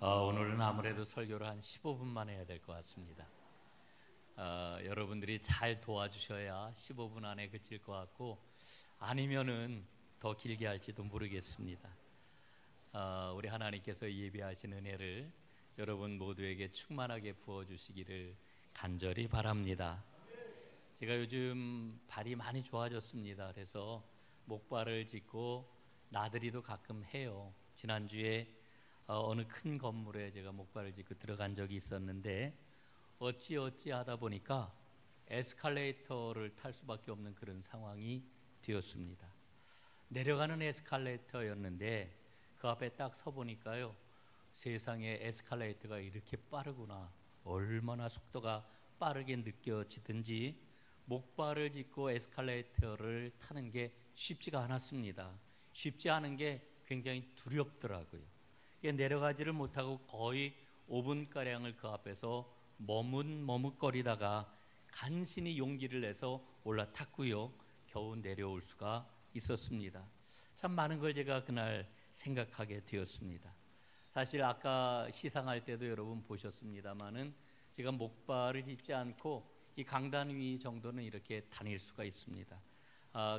오늘은 아무래도 설교를 한 15분만 해야 될 것 같습니다. 여러분들이 잘 도와주셔야 15분 안에 그칠 것 같고, 아니면은 더 길게 할지도 모르겠습니다. 우리 하나님께서 예비하신 은혜를 여러분 모두에게 충만하게 부어주시기를 간절히 바랍니다. 제가 요즘 발이 많이 좋아졌습니다. 그래서 목발을 짚고 나들이도 가끔 해요. 지난주에 어느 큰 건물에 제가 목발을 짚고 들어간 적이 있었는데, 어찌 하다 보니까 에스컬레이터를 탈 수밖에 없는 그런 상황이 되었습니다. 내려가는 에스컬레이터였는데 그 앞에 딱 서 보니까요, 세상에 에스컬레이터가 이렇게 빠르구나, 얼마나 속도가 빠르게 느껴지든지 목발을 짚고 에스컬레이터를 타는 게 쉽지가 않았습니다. 쉽지 않은 게 굉장히 두렵더라고요. 내려가지를 못하고 거의 5분가량을 그 앞에서 머뭇거리다가 간신히 용기를 내서 올라탔고요, 겨우 내려올 수가 있었습니다. 참 많은 걸 제가 그날 생각하게 되었습니다. 사실 아까 시상할 때도 여러분 보셨습니다마는 제가 목발을 짚지 않고 이 강단 위 정도는 이렇게 다닐 수가 있습니다.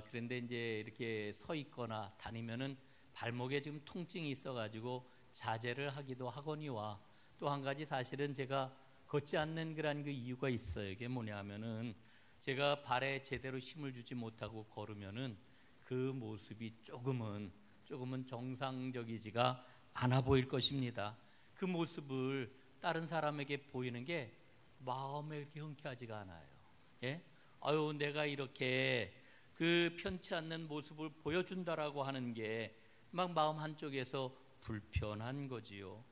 그런데 이제 이렇게 서 있거나 다니면은 발목에 지금 통증이 있어가지고 자제를 하기도 하거니와, 또 한 가지 사실은 제가 걷지 않는 그런 그 이유가 있어요. 이게 뭐냐면은 제가 발에 제대로 힘을 주지 못하고 걸으면은 그 모습이 조금은 정상적이지가 않아 보일 것입니다. 그 모습을 다른 사람에게 보이는 게 마음에 이렇게 흔쾌하지가 않아요. 예? 내가 이렇게 그 편치 않는 모습을 보여준다라고 하는 게 막 마음 한쪽에서 불편한 거지요.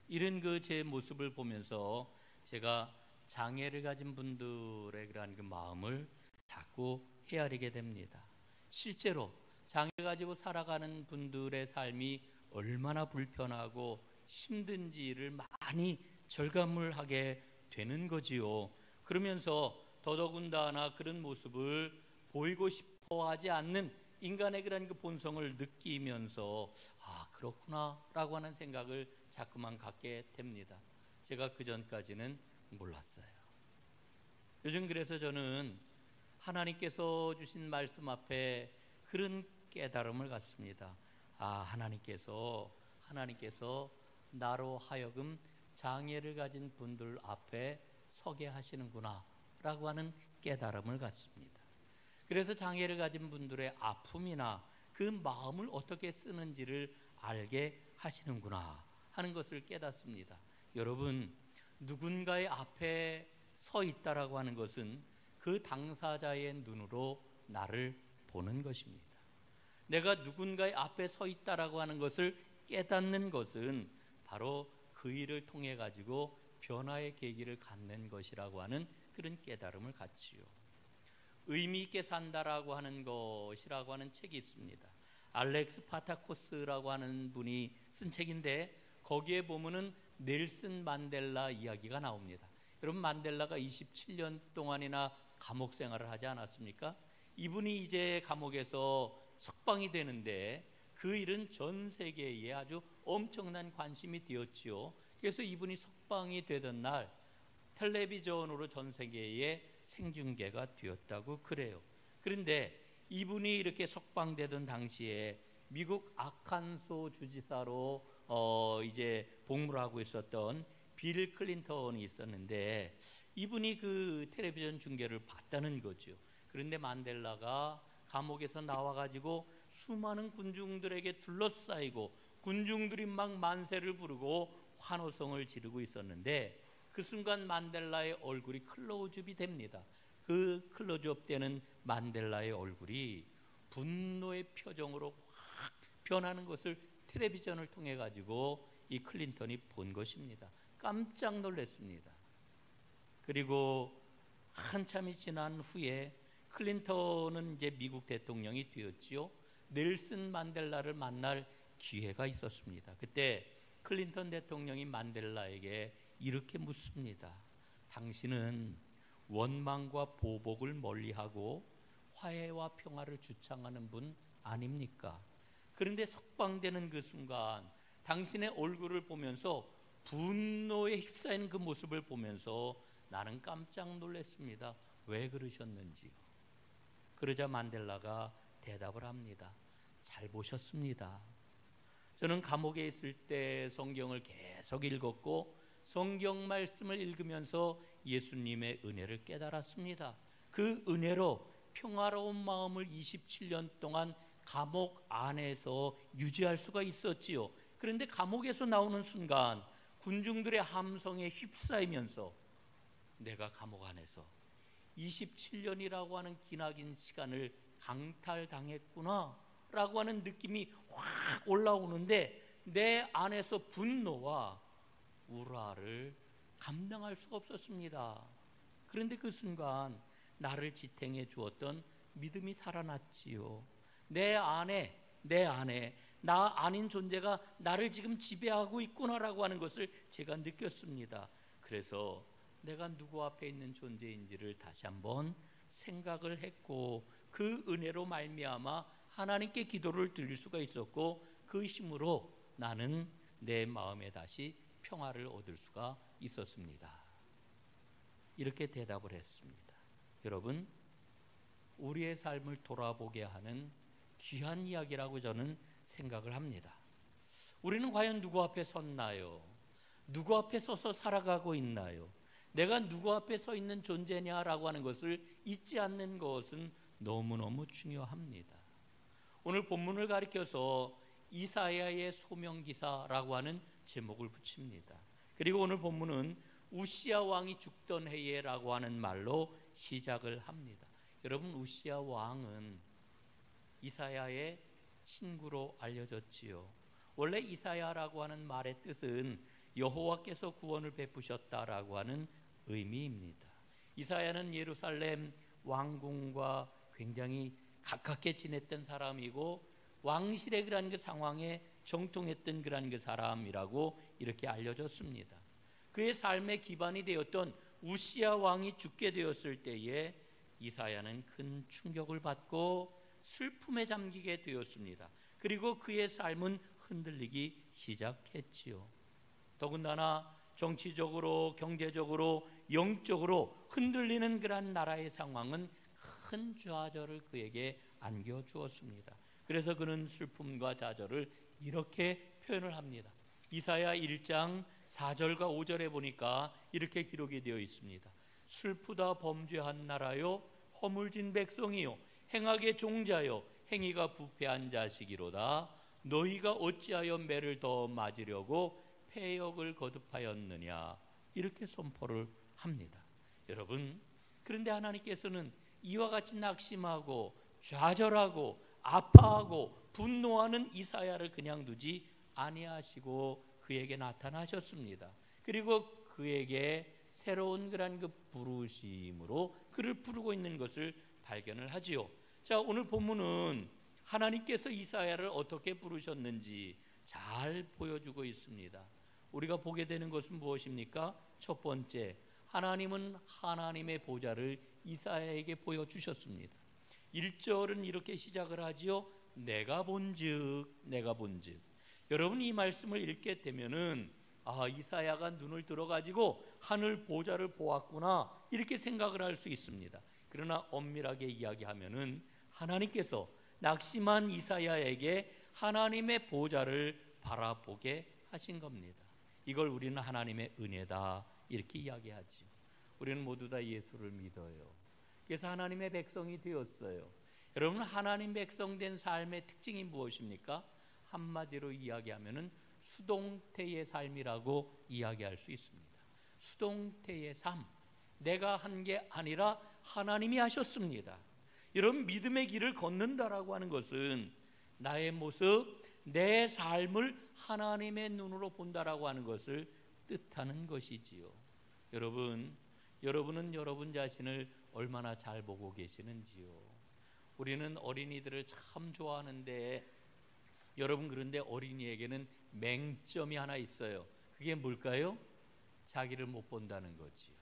이런 그 제 모습을 보면서 제가 장애를 가진 분들의 그러한 그 마음을 자꾸 헤아리게 됩니다. 실제로 장애를 가지고 살아가는 분들의 삶이 얼마나 불편하고 힘든지를 많이 절감을 하게 되는 거지요. 그러면서 더더군다나 그런 모습을 보이고 싶어 하지 않는 인간의 그런 그 본성을 느끼면서 그렇구나 라고 하는 생각을 자꾸만 갖게 됩니다. 제가 그 전까지는 몰랐어요. 요즘 그래서 저는 하나님께서 주신 말씀 앞에 그런 깨달음을 갖습니다. 하나님께서 나로 하여금 장애를 가진 분들 앞에 서게 하시는구나 라고 하는 깨달음을 갖습니다. 그래서 장애를 가진 분들의 아픔이나 그 마음을 어떻게 쓰는지를 알게 하시는구나 하는 것을 깨닫습니다. 여러분, 누군가의 앞에 서 있다라고 하는 것은 그 당사자의 눈으로 나를 보는 것입니다. 내가 누군가의 앞에 서 있다라고 하는 것을 깨닫는 것은 바로 그 일을 통해 가지고 변화의 계기를 갖는 것이라고 하는 그런 깨달음을 갖지요. 의미 있게 산다라고 하는 것이라고 하는 책이 있습니다. 알렉스 파타코스라고 하는 분이 쓴 책인데, 거기에 보면은 넬슨 만델라 이야기가 나옵니다. 여러분, 만델라가 27년 동안이나 감옥 생활을 하지 않았습니까? 이분이 이제 감옥에서 석방이 되는데 그 일은 전 세계에 아주 엄청난 관심이 되었지요. 그래서 이분이 석방이 되던 날 텔레비전으로 전 세계에 생중계가 되었다고 그래요. 그런데 이분이 이렇게 석방되던 당시에 미국 아칸소 주지사로 이제 복무를 하고 있었던 빌 클린턴이 있었는데, 이분이 그 텔레비전 중계를 봤다는 거죠. 그런데 만델라가 감옥에서 나와가지고 수많은 군중들에게 둘러싸이고 군중들이 막 만세를 부르고 환호성을 지르고 있었는데, 그 순간 만델라의 얼굴이 클로즈업이 됩니다. 그 클로즈업 되는 만델라의 얼굴이 분노의 표정으로 확 변하는 것을 텔레비전을 통해 가지고 이 클린턴이 본 것입니다. 깜짝 놀랐습니다. 그리고 한참이 지난 후에 클린턴은 이제 미국 대통령이 되었지요. 넬슨 만델라를 만날 기회가 있었습니다. 그때 클린턴 대통령이 만델라에게 이렇게 묻습니다. 당신은 원망과 보복을 멀리하고 화해와 평화를 주창하는 분 아닙니까? 그런데 석방되는 그 순간 당신의 얼굴을 보면서 분노에 휩싸이는 그 모습을 보면서 나는 깜짝 놀랐습니다. 왜 그러셨는지요? 그러자 만델라가 대답을 합니다. 잘 보셨습니다. 저는 감옥에 있을 때 성경을 계속 읽었고 성경 말씀을 읽으면서 예수님의 은혜를 깨달았습니다. 그 은혜로 평화로운 마음을 27년 동안 감옥 안에서 유지할 수가 있었지요. 그런데 감옥에서 나오는 순간 군중들의 함성에 휩싸이면서 내가 감옥 안에서 27년이라고 하는 기나긴 시간을 강탈당했구나 라고 하는 느낌이 확 올라오는데 내 안에서 분노와 우라를 감당할 수가 없었습니다. 그런데 그 순간 나를 지탱해 주었던 믿음이 살아났지요. 내 안에 나 아닌 존재가 나를 지금 지배하고 있구나라고 하는 것을 제가 느꼈습니다. 그래서 내가 누구 앞에 있는 존재인지를 다시 한번 생각을 했고 그 은혜로 말미암아 하나님께 기도를 드릴 수가 있었고 그 힘으로 나는 내 마음에 다시 평화를 얻을 수가 있었습니다. 이렇게 대답을 했습니다. 여러분, 우리의 삶을 돌아보게 하는 귀한 이야기라고 저는 생각을 합니다. 우리는 과연 누구 앞에 섰나요? 누구 앞에 서서 살아가고 있나요? 내가 누구 앞에 서 있는 존재냐라고 하는 것을 잊지 않는 것은 너무너무 중요합니다. 오늘 본문을 가리켜서 이사야의 소명기사라고 하는 제목을 붙입니다. 그리고 오늘 본문은 우시야 왕이 죽던 해에라고 하는 말로 시작을 합니다. 여러분, 우시야 왕은 이사야의 친구로 알려졌지요. 원래 이사야라고 하는 말의 뜻은 여호와께서 구원을 베푸셨다라고 하는 의미입니다. 이사야는 예루살렘 왕궁과 굉장히 가깝게 지냈던 사람이고 왕실의 그러한 그 상황에 정통했던 그러한 그 사람이라고 이렇게 알려졌습니다. 그의 삶의 기반이 되었던 우시야 왕이 죽게 되었을 때에 이사야는 큰 충격을 받고 슬픔에 잠기게 되었습니다. 그리고 그의 삶은 흔들리기 시작했지요. 더군다나 정치적으로, 경제적으로, 영적으로 흔들리는 그러한 나라의 상황은 큰 좌절을 그에게 안겨주었습니다. 그래서 그는 슬픔과 좌절을 이렇게 표현을 합니다. 이사야 1장 4절과 5절에 보니까 이렇게 기록이 되어 있습니다. 슬프다 범죄한 나라요, 허물진 백성이요, 행악의 종자요, 행위가 부패한 자식이로다. 너희가 어찌하여 매를 더 맞으려고 패역을 거듭하였느냐, 이렇게 선포를 합니다. 여러분, 그런데 하나님께서는 이와 같이 낙심하고 좌절하고 아파하고 분노하는 이사야를 그냥 두지 아니하시고 그에게 나타나셨습니다. 그리고 그에게 새로운 그런 그 부르심으로 그를 부르고 있는 것을 발견을 하지요. 자, 오늘 본문은 하나님께서 이사야를 어떻게 부르셨는지 잘 보여주고 있습니다. 우리가 보게 되는 것은 무엇입니까? 첫 번째, 하나님은 하나님의 보좌를 이사야에게 보여주셨습니다. 1절은 이렇게 시작을 하지요. 내가 본즉. 여러분, 이 말씀을 읽게 되면은 이사야가 눈을 들어가지고 하늘 보좌를 보았구나, 이렇게 생각을 할 수 있습니다. 그러나 엄밀하게 이야기하면은 하나님께서 낙심한 이사야에게 하나님의 보좌를 바라보게 하신 겁니다. 이걸 우리는 하나님의 은혜다, 이렇게 이야기하죠. 우리는 모두 다 예수를 믿어요. 그래서 하나님의 백성이 되었어요. 여러분, 하나님 백성 된 삶의 특징이 무엇입니까? 한마디로 이야기하면은 수동태의 삶이라고 이야기할 수 있습니다. 수동태의 삶, 내가 한 게 아니라 하나님이 하셨습니다. 여러분, 믿음의 길을 걷는다라고 하는 것은 나의 모습, 내 삶을 하나님의 눈으로 본다라고 하는 것을 뜻하는 것이지요. 여러분은 여러분 자신을 얼마나 잘 보고 계시는지요? 우리는 어린이들을 참 좋아하는데, 여러분, 그런데 어린이에게는 맹점이 하나 있어요. 그게 뭘까요? 자기를 못 본다는 거지요.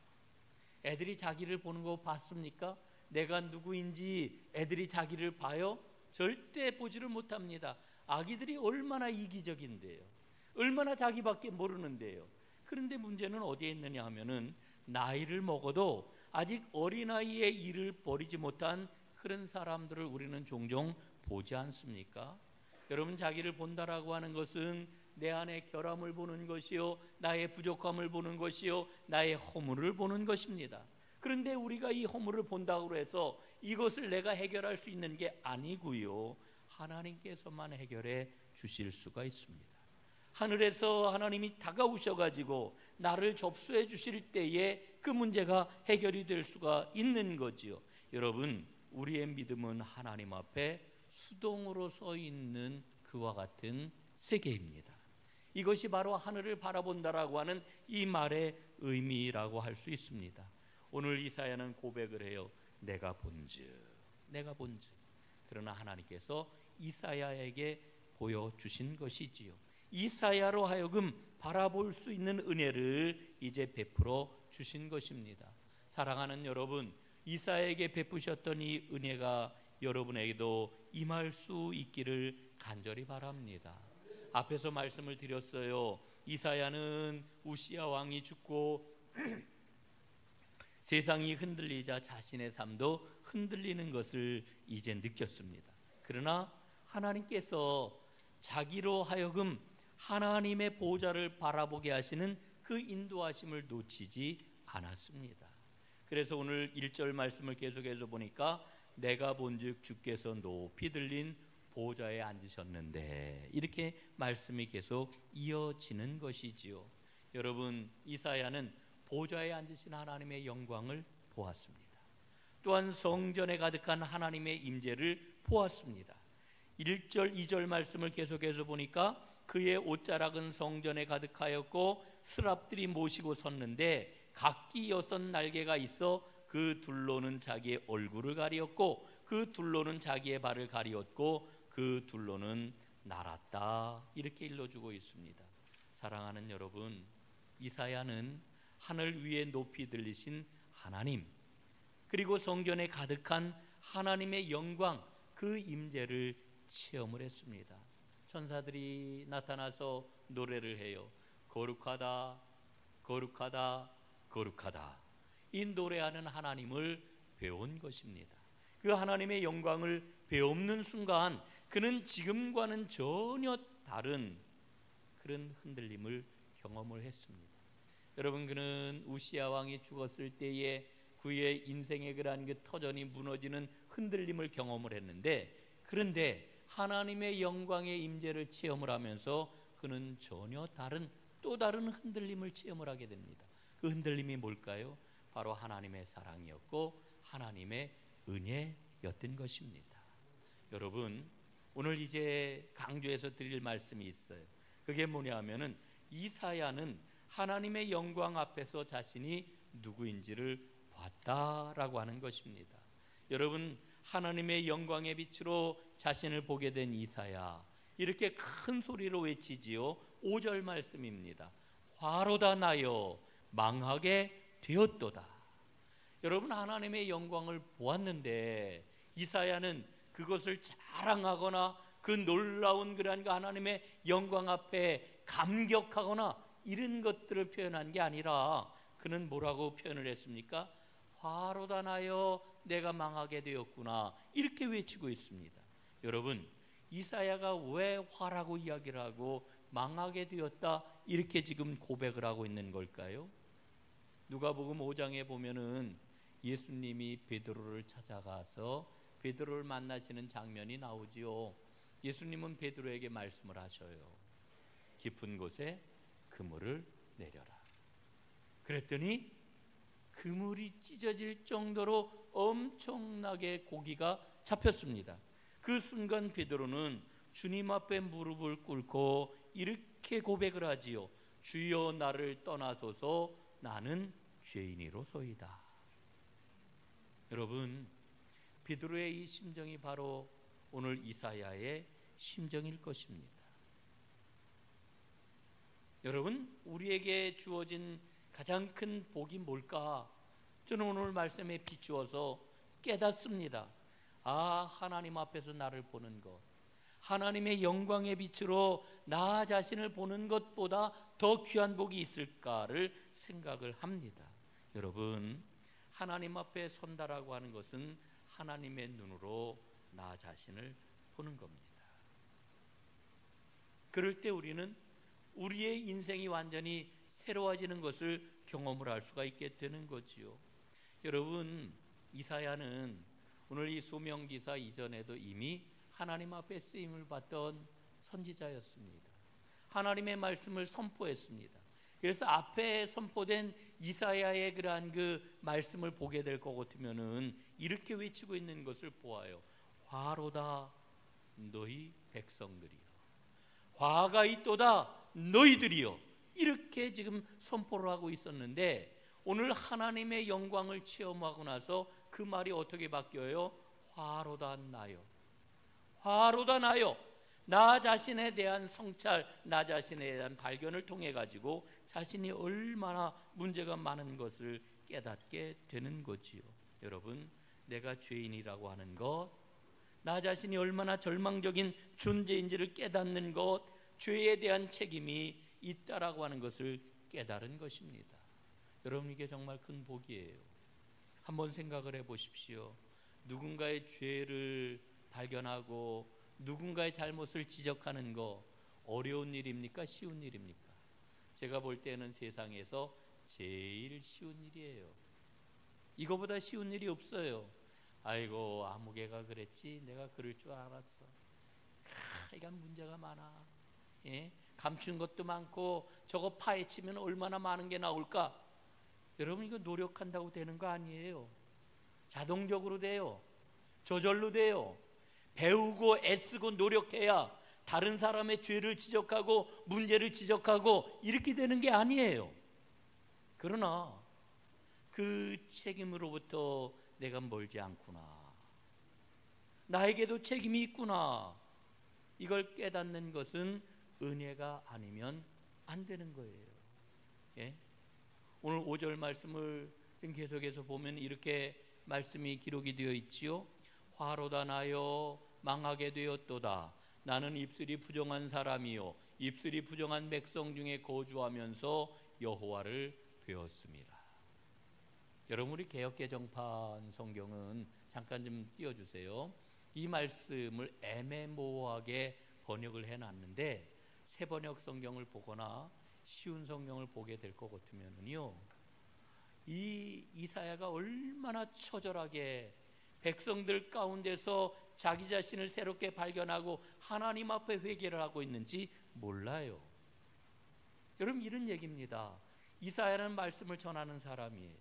애들이 자기를 보는 거 봤습니까? 내가 누구인지 애들이 자기를 봐요? 절대 보지를 못합니다. 아기들이 얼마나 이기적인데요. 얼마나 자기밖에 모르는데요. 그런데 문제는 어디에 있느냐 하면은 나이를 먹어도 아직 어린아이의 일을 버리지 못한 그런 사람들을 우리는 종종 보지 않습니까? 여러분, 자기를 본다라고 하는 것은 내 안에 결함을 보는 것이요, 나의 부족함을 보는 것이요, 나의 허물을 보는 것입니다. 그런데 우리가 이 허물을 본다고 해서 이것을 내가 해결할 수 있는 게 아니고요, 하나님께서만 해결해 주실 수가 있습니다. 하늘에서 하나님이 다가오셔가지고 나를 접수해 주실 때에 그 문제가 해결이 될 수가 있는 거지요. 여러분, 우리의 믿음은 하나님 앞에 수동으로 서 있는 그와 같은 세계입니다. 이것이 바로 하늘을 바라본다라고 하는 이 말의 의미라고 할 수 있습니다. 오늘 이사야는 고백을 해요. 내가 본즉. 그러나 하나님께서 이사야에게 보여주신 것이지요. 이사야로 하여금 바라볼 수 있는 은혜를 이제 베풀어 주신 것입니다. 사랑하는 여러분, 이사야에게 베푸셨던 이 은혜가 여러분에게도 임할 수 있기를 간절히 바랍니다. 앞에서 말씀을 드렸어요. 이사야는 우시야 왕이 죽고 세상이 흔들리자 자신의 삶도 흔들리는 것을 이제 느꼈습니다. 그러나 하나님께서 자기로 하여금 하나님의 보좌를 바라보게 하시는 그 인도하심을 놓치지 않았습니다. 그래서 오늘 1절 말씀을 계속해서 보니까 내가 본즉 주께서 높이 들린 보좌에 앉으셨는데, 이렇게 말씀이 계속 이어지는 것이지요. 여러분, 이사야는 보좌에 앉으신 하나님의 영광을 보았습니다. 또한 성전에 가득한 하나님의 임재를 보았습니다. 1절 2절 말씀을 계속해서 보니까 그의 옷자락은 성전에 가득하였고 스랍들이 모시고 섰는데 각기 6 날개가 있어 그 둘로는 자기의 얼굴을 가리었고 그 둘로는 자기의 발을 가리었고 그 둘로는 날았다. 이렇게 일러주고 있습니다. 사랑하는 여러분, 이사야는 하늘 위에 높이 들리신 하나님, 그리고 성전에 가득한 하나님의 영광, 그 임재를 체험을 했습니다. 천사들이 나타나서 노래를 해요. 거룩하다, 거룩하다, 거룩하다. 이 노래하는 하나님을 배운 것입니다. 그 하나님의 영광을 배우는 순간 그는 지금과는 전혀 다른 그런 흔들림을 경험을 했습니다. 여러분, 그는 우시야 왕이 죽었을 때에 그의 인생의 그러한 그 터전이 무너지는 흔들림을 경험을 했는데, 그런데 하나님의 영광의 임재를 체험을 하면서 그는 전혀 다른 또 다른 흔들림을 체험을 하게 됩니다. 그 흔들림이 뭘까요? 바로 하나님의 사랑이었고 하나님의 은혜였던 것입니다. 여러분, 오늘 이제 강조해서 드릴 말씀이 있어요. 그게 뭐냐 하면은 이사야는 하나님의 영광 앞에서 자신이 누구인지를 봤다라고 하는 것입니다. 여러분, 하나님의 영광의 빛으로 자신을 보게 된 이사야, 이렇게 큰 소리로 외치지요. 5절 말씀입니다. 화로다 나여 망하게 되었도다. 여러분, 하나님의 영광을 보았는데 이사야는 그것을 자랑하거나 그 놀라운 그러한 그 하나님의 영광 앞에 감격하거나 이런 것들을 표현한 게 아니라 그는 뭐라고 표현을 했습니까? 화로다 나여 내가 망하게 되었구나, 이렇게 외치고 있습니다. 여러분, 이사야가 왜 화라고 이야기를 하고 망하게 되었다 이렇게 지금 고백을 하고 있는 걸까요? 누가복음 5장에 보면은 예수님이 베드로를 찾아가서 베드로를 만나시는 장면이 나오지요. 예수님은 베드로에게 말씀을 하셔요. 깊은 곳에 그물을 내려라. 그랬더니 그물이 찢어질 정도로 엄청나게 고기가 잡혔습니다. 그 순간 베드로는 주님 앞에 무릎을 꿇고 이렇게 고백을 하지요. 주여 나를 떠나소서, 나는 죄인이로소이다. 여러분, 베드로의 이 심정이 바로 오늘 이사야의 심정일 것입니다. 여러분, 우리에게 주어진 가장 큰 복이 뭘까? 저는 오늘 말씀에 비추어서 깨닫습니다. 아, 하나님 앞에서 나를 보는 것, 하나님의 영광의 빛으로 나 자신을 보는 것보다 더 귀한 복이 있을까를 생각을 합니다. 여러분, 하나님 앞에 선다라고 하는 것은 하나님의 눈으로 나 자신을 보는 겁니다. 그럴 때 우리는 우리의 인생이 완전히 새로워지는 것을 경험을 할 수가 있게 되는 거지요. 여러분, 이사야는 오늘 이 소명기사 이전에도 이미 하나님 앞에 쓰임을 받던 선지자였습니다. 하나님의 말씀을 선포했습니다. 그래서 앞에 선포된 이사야의 그러한 그 말씀을 보게 될 것 같으면은 이렇게 외치고 있는 것을 보아요. 화로다 너희 백성들이여, 화가 있도다 너희들이여, 이렇게 지금 선포를 하고 있었는데 오늘 하나님의 영광을 체험하고 나서 그 말이 어떻게 바뀌어요? 화로다 나여, 화로다 나여. 나 자신에 대한 성찰, 나 자신에 대한 발견을 통해 가지고 자신이 얼마나 문제가 많은 것을 깨닫게 되는 거지요. 여러분, 내가 죄인이라고 하는 것, 나 자신이 얼마나 절망적인 존재인지를 깨닫는 것, 죄에 대한 책임이 있다라고 하는 것을 깨달은 것입니다. 여러분, 이게 정말 큰 복이에요. 한번 생각을 해보십시오. 누군가의 죄를 발견하고 누군가의 잘못을 지적하는 거 어려운 일입니까? 쉬운 일입니까? 제가 볼 때는 세상에서 제일 쉬운 일이에요. 이거보다 쉬운 일이 없어요. 아이고, 아무개가 그랬지, 내가 그럴 줄 알았어. 이건 문제가 많아. 예? 감춘 것도 많고 저거 파헤치면 얼마나 많은 게 나올까? 여러분, 이거 노력한다고 되는 거 아니에요. 자동적으로 돼요. 저절로 돼요. 배우고 애쓰고 노력해야 다른 사람의 죄를 지적하고 문제를 지적하고 이렇게 되는 게 아니에요. 그러나 그 책임으로부터 내가 멀지 않구나, 나에게도 책임이 있구나, 이걸 깨닫는 것은 은혜가 아니면 안 되는 거예요. 예? 오늘 5절 말씀을 지금 계속해서 보면 이렇게 말씀이 기록이 되어 있지요. 화로다 나여 망하게 되었도다. 나는 입술이 부정한 사람이요 입술이 부정한 백성 중에 거주하면서 여호와를 배웠습니다. 여러분, 우리 개역개정판 성경은 잠깐 좀 띄워주세요. 이 말씀을 애매모호하게 번역을 해놨는데 새 번역 성경을 보거나 쉬운 성경을 보게 될 것 같으면요, 이 이사야가 얼마나 처절하게 백성들 가운데서 자기 자신을 새롭게 발견하고 하나님 앞에 회개를 하고 있는지 몰라요. 여러분, 이런 얘기입니다. 이사야는 말씀을 전하는 사람이에요.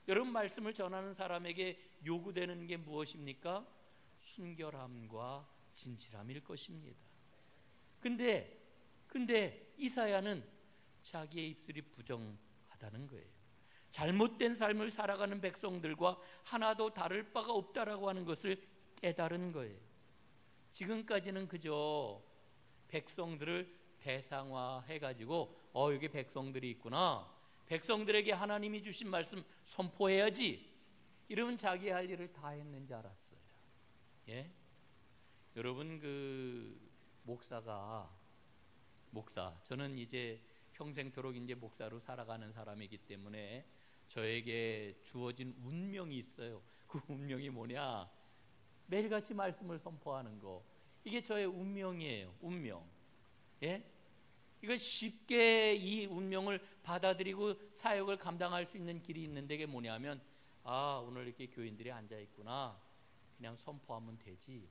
여러분, 말씀을 전하는 사람에게 요구되는 게 무엇입니까? 순결함과 진실함일 것입니다. 근데 이사야는 자기의 입술이 부정하다는 거예요. 잘못된 삶을 살아가는 백성들과 하나도 다를 바가 없다라고 하는 것을 깨달은 거예요. 지금까지는 그저 백성들을 대상화해가지고 여기 백성들이 있구나, 백성들에게 하나님이 주신 말씀 선포해야지, 이러면 자기 할 일을 다 했는지 알았어요. 예? 여러분, 그 저는 이제 평생토록 이제 목사로 살아가는 사람이기 때문에 저에게 주어진 운명이 있어요. 그 운명이 뭐냐? 매일같이 말씀을 선포하는 거. 이게 저의 운명이에요. 운명. 예? 이거 쉽게 이 운명을 받아들이고 사역을 감당할 수 있는 길이 있는데 이게 뭐냐면, 오늘 이렇게 교인들이 앉아 있구나, 그냥 선포하면 되지.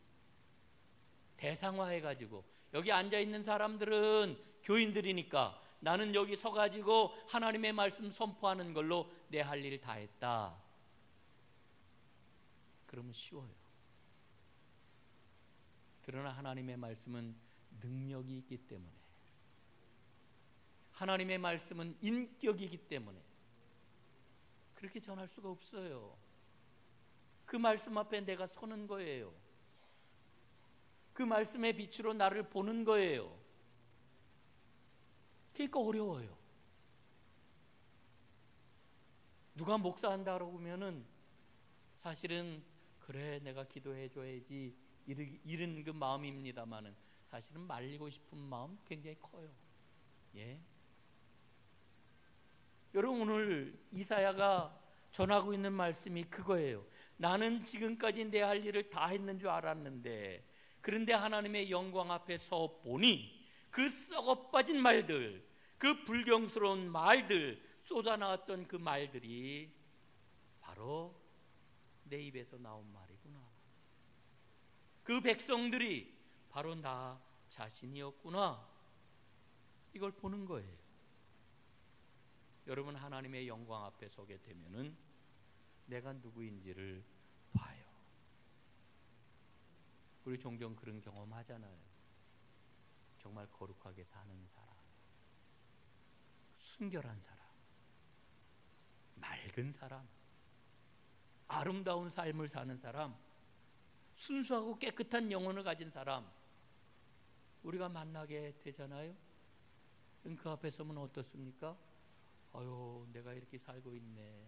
대상화해가지고 여기 앉아 있는 사람들은 교인들이니까 나는 여기 서가지고 하나님의 말씀 선포하는 걸로 내 할 일 다 했다. 그러면 쉬워요. 그러나 하나님의 말씀은 능력이 있기 때문에, 하나님의 말씀은 인격이기 때문에 그렇게 전할 수가 없어요. 그 말씀 앞에 내가 서는 거예요. 그 말씀의 빛으로 나를 보는 거예요. 그러니까 어려워요. 누가 목사한다고 하면은 사실은 그래, 내가 기도해 줘야지, 이런 그 마음입니다만은 사실은 말리고 싶은 마음 굉장히 커요. 예. 여러분, 오늘 이사야가 전하고 있는 말씀이 그거예요. 나는 지금까지 내 할 일을 다 했는 줄 알았는데, 그런데 하나님의 영광 앞에 서 보니 그 썩어 빠진 말들, 그 불경스러운 말들, 쏟아나왔던 그 말들이 바로 내 입에서 나온 말이구나. 그 백성들이 바로 나 자신이었구나. 이걸 보는 거예요. 여러분, 하나님의 영광 앞에 서게 되면은 내가 누구인지를 봐요. 우리 종종 그런 경험 하잖아요. 정말 거룩하게 사는 사람, 순결한 사람, 맑은 사람, 아름다운 삶을 사는 사람, 순수하고 깨끗한 영혼을 가진 사람, 우리가 만나게 되잖아요. 그럼 그 앞에 서면 어떻습니까? 아유, 내가 이렇게 살고 있네.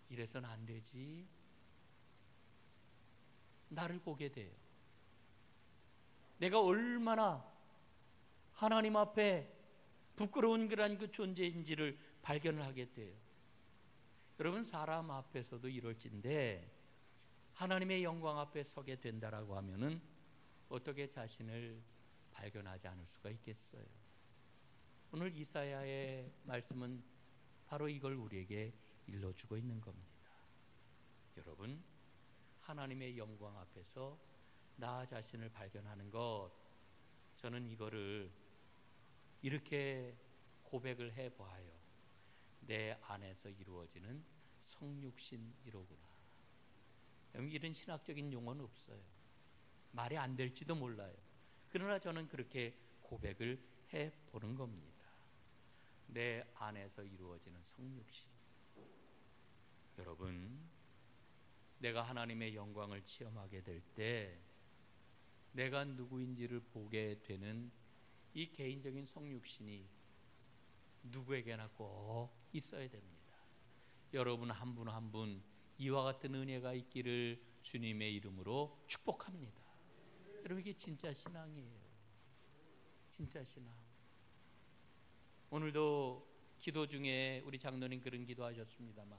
이래서는 안 되지. 나를 보게 돼요. 내가 얼마나 하나님 앞에 부끄러운 그런 그 존재인지를 발견을 하게 돼요. 여러분, 사람 앞에서도 이럴진데 하나님의 영광 앞에 서게 된다라고 하면은 어떻게 자신을 발견하지 않을 수가 있겠어요? 오늘 이사야의 말씀은 바로 이걸 우리에게 일러주고 있는 겁니다. 여러분, 하나님의 영광 앞에서 나 자신을 발견하는 것, 저는 이거를 이렇게 고백을 해보아요. 내 안에서 이루어지는 성육신이로구나. 이런 신학적인 용어는 없어요. 말이 안 될지도 몰라요. 그러나 저는 그렇게 고백을 해보는 겁니다. 내 안에서 이루어지는 성육신. 여러분, 내가 하나님의 영광을 체험하게 될 때 내가 누구인지를 보게 되는 이 개인적인 성육신이 누구에게나 꼭 있어야 됩니다. 여러분 한 분 한 분 이와 같은 은혜가 있기를 주님의 이름으로 축복합니다. 여러분, 이게 진짜 신앙이에요. 진짜 신앙. 오늘도 기도 중에 우리 장로님 그런 기도하셨습니다만,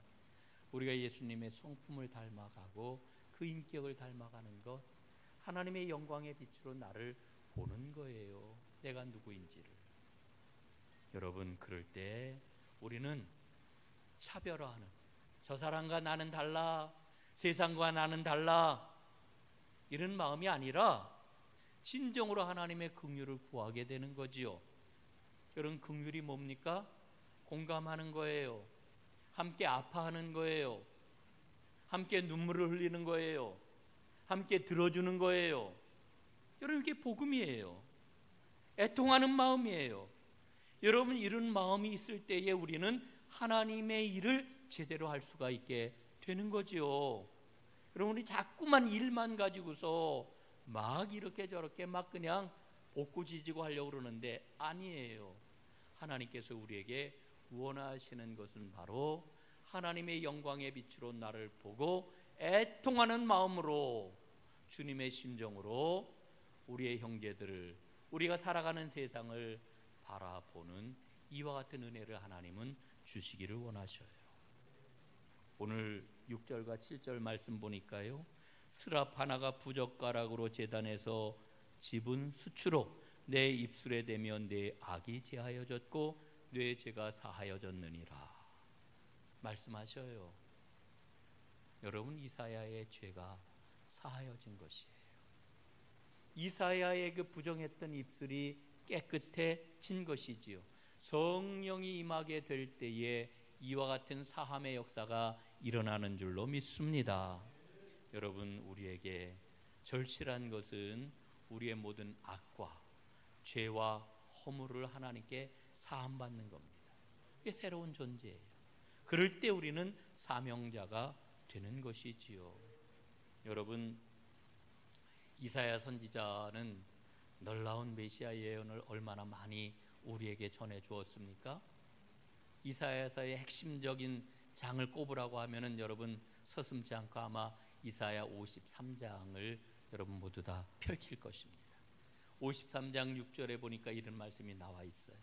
우리가 예수님의 성품을 닮아가고 그 인격을 닮아가는 것, 하나님의 영광의 빛으로 나를 보는 거예요. 내가 누구인지를. 여러분, 그럴 때 우리는 차별화하는, 저 사람과 나는 달라, 세상과 나는 달라, 이런 마음이 아니라 진정으로 하나님의 긍휼을 구하게 되는 거지요. 여러분, 긍휼이 뭡니까? 공감하는 거예요. 함께 아파하는 거예요. 함께 눈물을 흘리는 거예요. 함께 들어주는 거예요. 여러분, 이게 복음이에요. 애통하는 마음이에요. 여러분, 이런 마음이 있을 때에 우리는 하나님의 일을 제대로 할 수가 있게 되는 거지요. 여러분이 자꾸만 일만 가지고서 막 이렇게 저렇게 막 그냥 옥구지지고 하려고 그러는데 아니에요. 하나님께서 우리에게 원하시는 것은 바로 하나님의 영광의 빛으로 나를 보고 애통하는 마음으로, 주님의 심정으로 우리의 형제들을, 우리가 살아가는 세상을 바라보는 이와 같은 은혜를 하나님은 주시기를 원하셔요. 오늘 6절과 7절 말씀 보니까요, 스랍 하나가 부젓가락으로 제단에서 집은 수추로 내 입술에 대면 내 악이 제하여졌고 내 죄가 사하여졌느니라 말씀하셔요. 여러분, 이사야의 죄가 사하여진 것이에요. 이사야의 그 부정했던 입술이 깨끗해진 것이지요. 성령이 임하게 될 때에 이와 같은 사함의 역사가 일어나는 줄로 믿습니다. 여러분, 우리에게 절실한 것은 우리의 모든 악과 죄와 허물을 하나님께 사함받는 겁니다. 이게 새로운 존재예요. 그럴 때 우리는 사명자가 되는 것이지요. 여러분, 이사야 선지자는 놀라운 메시아 예언을 얼마나 많이 우리에게 전해 주었습니까? 이사야서의 핵심적인 장을 꼽으라고 하면은 여러분 서슴지 않고 아마 이사야 53장을 여러분 모두 다 펼칠 것입니다. 53장 6절에 보니까 이런 말씀이 나와 있어요.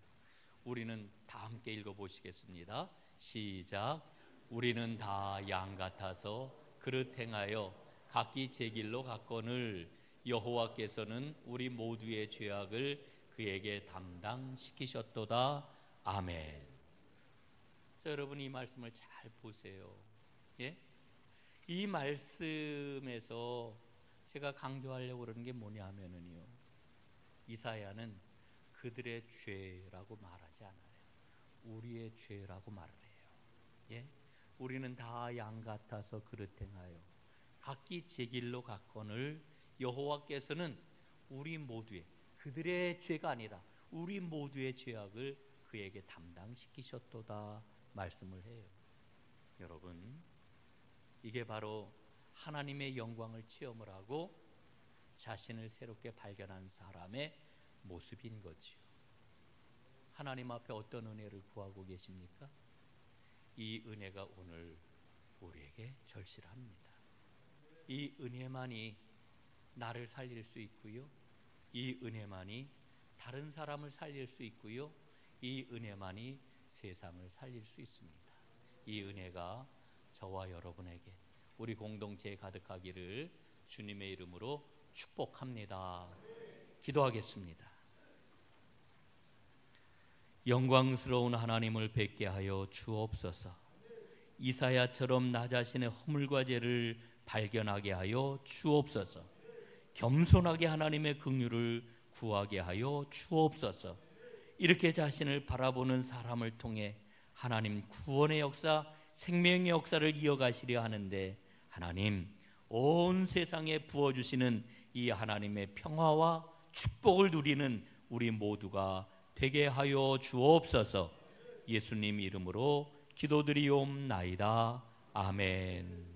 우리는 다 함께 읽어보시겠습니다. 시작. 우리는 다 양 같아서 그릇 행하여 각기 제 길로 갔거늘 여호와께서는 우리 모두의 죄악을 그에게 담당시키셨도다. 아멘. 자, 여러분 이 말씀을 잘 보세요. 예? 이 말씀에서 제가 강조하려고 그러는 게 뭐냐 하면은요, 이사야는 그들의 죄라고 말하지 않아요. 우리의 죄라고 말을 해요. 예? 우리는 다 양 같아서 그릇 행하여 각기 제 길로 갔거늘 여호와께서는 우리 모두의, 그들의 죄가 아니라 우리 모두의 죄악을 그에게 담당시키셨도다 말씀을 해요. 여러분, 이게 바로 하나님의 영광을 체험을 하고 자신을 새롭게 발견한 사람의 모습인 거지요. 하나님 앞에 어떤 은혜를 구하고 계십니까? 이 은혜가 오늘 우리에게 절실합니다. 이 은혜만이 나를 살릴 수 있고요, 이 은혜만이 다른 사람을 살릴 수 있고요, 이 은혜만이 세상을 살릴 수 있습니다. 이 은혜가 저와 여러분에게, 우리 공동체에 가득하기를 주님의 이름으로 축복합니다. 기도하겠습니다. 영광스러운 하나님을 뵙게 하여 주옵소서. 이사야처럼 나 자신의 허물과 죄를 발견하게 하여 주옵소서. 겸손하게 하나님의 긍휼을 구하게 하여 주옵소서. 이렇게 자신을 바라보는 사람을 통해 하나님 구원의 역사, 생명의 역사를 이어가시려 하는데, 하나님 온 세상에 부어주시는 이 하나님의 평화와 축복을 누리는 우리 모두가 되게 하여 주옵소서. 예수님 이름으로 기도드리옵나이다. 아멘.